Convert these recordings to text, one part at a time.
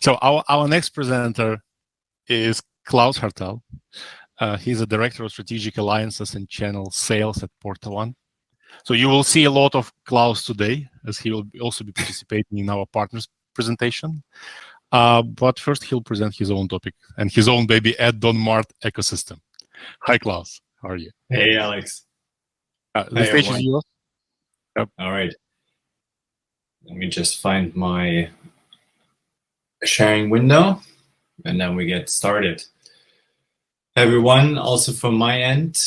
So our next presenter is Klaus Haertel. He's a director of strategic alliances and channel sales at PortaOne. So you will see a lot of Klaus today, as he will also be participating in our partners presentation. But first, he'll present his own topic and his own baby Add-on Mart ecosystem. Hi, Klaus. How are you? Hey, Alex. The stage is yours. Yep. All right. Let me just find my sharing window, and then we get started. Everyone, also from my end,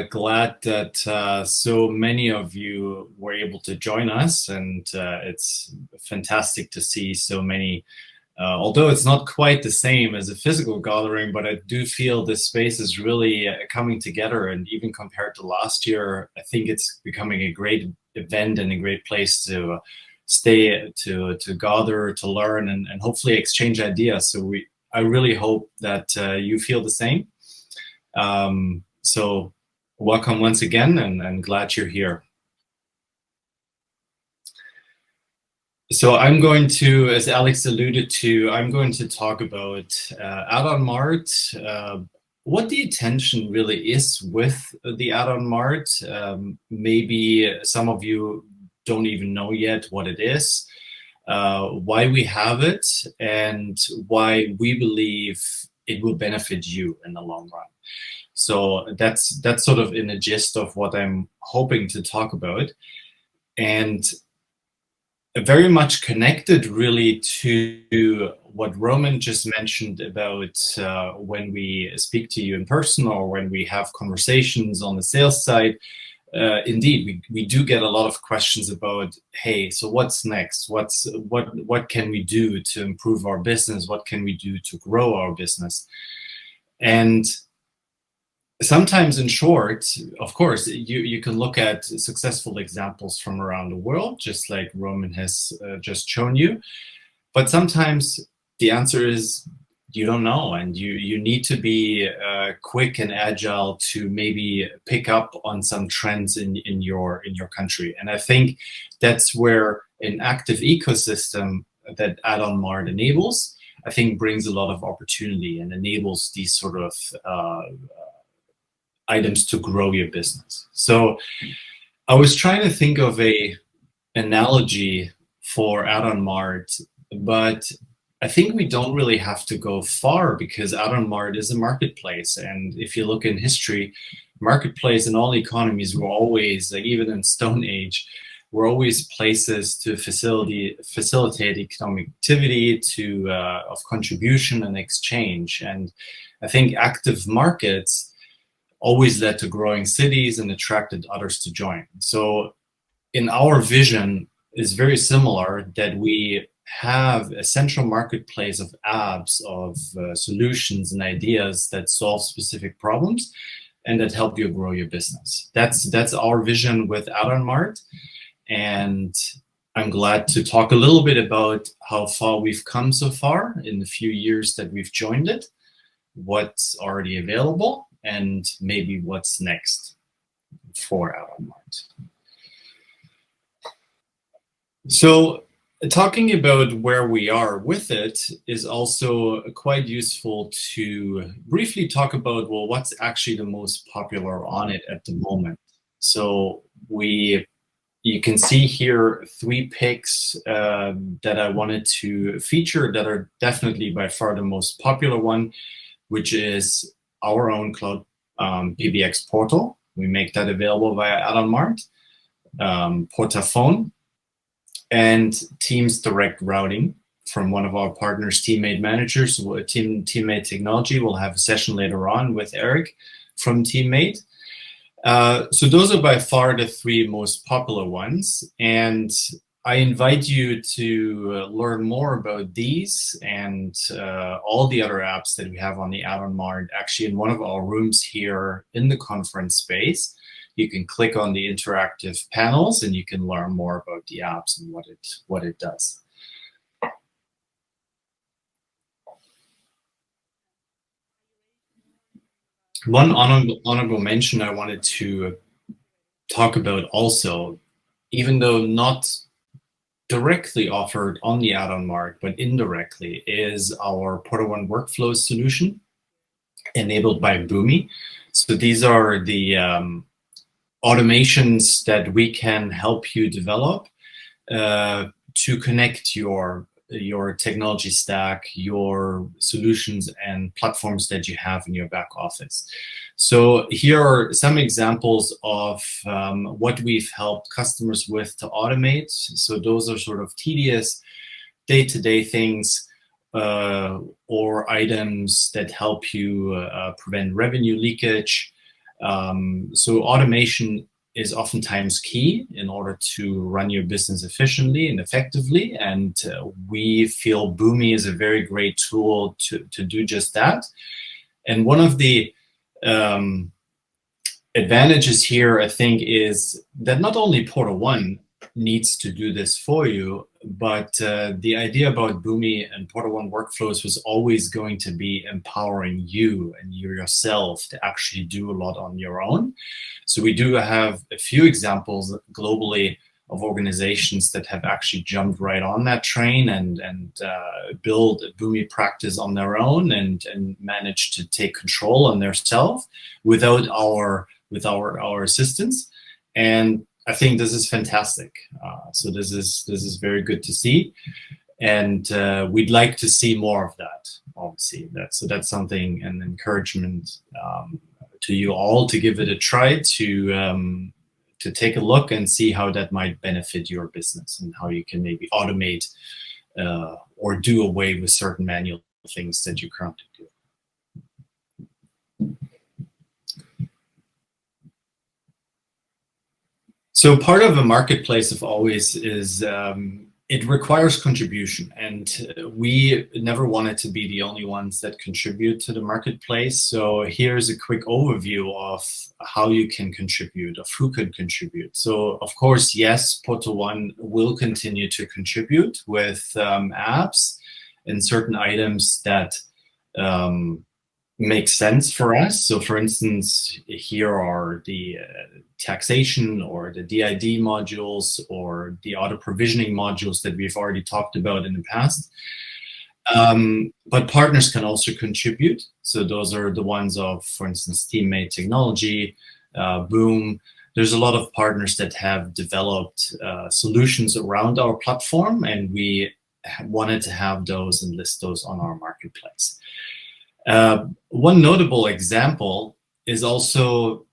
glad that so many of you were able to join us, and it's fantastic to see so many. Although it's not quite the same as a physical gathering, but I do feel this space is really coming together, and even compared to last year, I think it's becoming a great event and a great place to stay, to gather, to learn, and hopefully exchange ideas. So I really hope that you feel the same. So welcome once again, and glad you're here. So I'm going to, as Alex alluded to, I'm going to talk about Add-on Mart, what the intention really is with the Add-on Mart. Maybe some of you don't even know yet what it is, why we have it, and why we believe it will benefit you in the long run. So that's sort of in a gist of what I'm hoping to talk about, and very much connected really to what Roman just mentioned about when we speak to you in person or when we have conversations on the sales side. Indeed, we do get a lot of questions about, hey, so what's next? What can we do to improve our business? What can we do to grow our business? And sometimes, in short, of course, you can look at successful examples from around the world, just like Roman has just shown you. But sometimes the answer is you don't know, and you need to be quick and agile to maybe pick up on some trends in your country. And I think that's where an active ecosystem that Add-on Mart enables, I think, brings a lot of opportunity and enables these sort of items to grow your business. So I was trying to think of a analogy for Add-on Mart, but I think we don't really have to go far, because Add-on Mart is a marketplace. And if you look in history, marketplace in all economies were always, like even in Stone Age, were always places to facilitate economic activity, of contribution and exchange. And I think active markets always led to growing cities and attracted others to join. So in our vision is very similar, that we have a central marketplace of apps, of solutions and ideas that solve specific problems and that help you grow your business. That's our vision with Add-on Mart. And I'm glad to talk a little bit about how far we've come so far in the few years that we've joined it, what's already available, and maybe what's next for Add-on Mart. So talking about where we are with it is also quite useful to briefly talk about, well, what's actually the most popular on it at the moment. So you can see here 3 picks that I wanted to feature that are definitely by far the most popular one, which is our own Cloud PBX portal. We make that available via Add-on Mart, PortaPhone, and Teams direct routing from one of our partners, Teammate Managers, Teammate Technology. We'll have a session later on with Eric from Teammate. So those are by far the 3 most popular ones. And I invite you to learn more about these and all the other apps that we have on the Add-on Mart, actually in one of our rooms here in the conference space. You can click on the interactive panels and you can learn more about the apps and what it does. One honorable mention I wanted to talk about also, even though not directly offered on the Add-on Mart, but indirectly, is our PortaOne workflow solution enabled by Boomi. So these are the automations that we can help you develop to connect your technology stack, your solutions and platforms that you have in your back office. So here are some examples of what we've helped customers with to automate. So those are sort of tedious day-to-day things or items that help you prevent revenue leakage. So automation is oftentimes key in order to run your business efficiently and effectively. And we feel Boomi is a very great tool to do just that. And one of the advantages here, I think, is that not only PortaOne needs to do this for you, but the idea about Boomi and PortaOne workflows was always going to be empowering you and yourself to actually do a lot on your own. So we do have a few examples globally of organizations that have actually jumped right on that train and build a Boomi practice on their own and managed to take control on themselves without our assistance. And I think this is fantastic. So this is very good to see, and we'd like to see more of that. Obviously, that's something, an encouragement to you all to give it a try, to take a look and see how that might benefit your business and how you can maybe automate or do away with certain manual things that you currently do. So part of a marketplace of always is it requires contribution, and we never wanted to be the only ones that contribute to the marketplace. So here's a quick overview of how you can contribute, of who can contribute. So of course, yes, PortaOne will continue to contribute with apps and certain items that make sense for us. So for instance, here are the taxation or the DID modules or the auto provisioning modules that we've already talked about in the past. But partners can also contribute. So those are the ones of, for instance, Teammate Technology, Boom. There's a lot of partners that have developed solutions around our platform, and we wanted to have those and list those on our marketplace. One notable example is also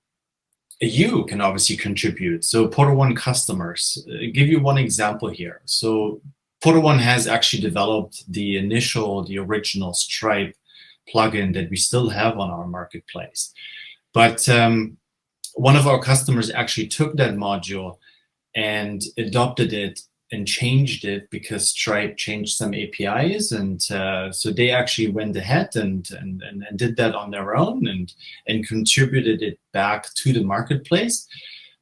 you can obviously contribute. So PortaOne customers, give you one example here. So PortaOne has actually developed the original Stripe plugin that we still have on our marketplace. But one of our customers actually took that module and adopted it and changed it because Stripe changed some APIs, and so they actually went ahead and did that on their own and contributed it back to the marketplace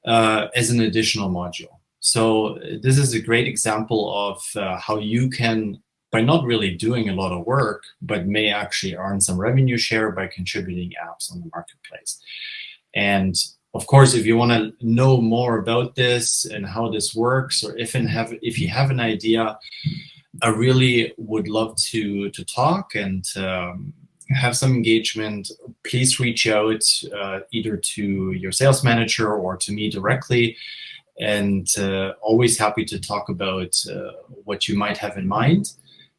as an additional module. So this is a great example of how you can, by not really doing a lot of work, but may actually earn some revenue share by contributing apps on the marketplace. And of course, if you want to know more about this and how this works, or if you have an idea, I really would love to talk and have some engagement. Please reach out either to your sales manager or to me directly, and always happy to talk about what you might have in mind.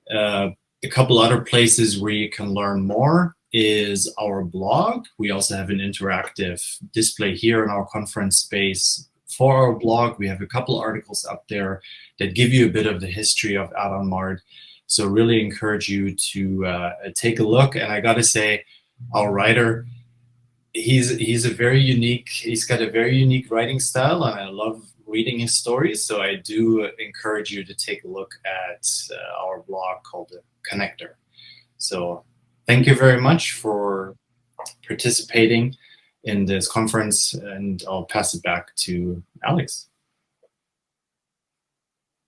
A couple other places where you can learn more is our blog. We also have an interactive display here in our conference space for our blog. We have a couple articles up there that give you a bit of the history of Add-on Mart. So really encourage you to take a look. And I got to say, our writer, he's got a very unique writing style, and I love reading his stories. So I do encourage you to take a look at our blog called The Connector. So thank you very much for participating in this conference, and I'll pass it back to Alex.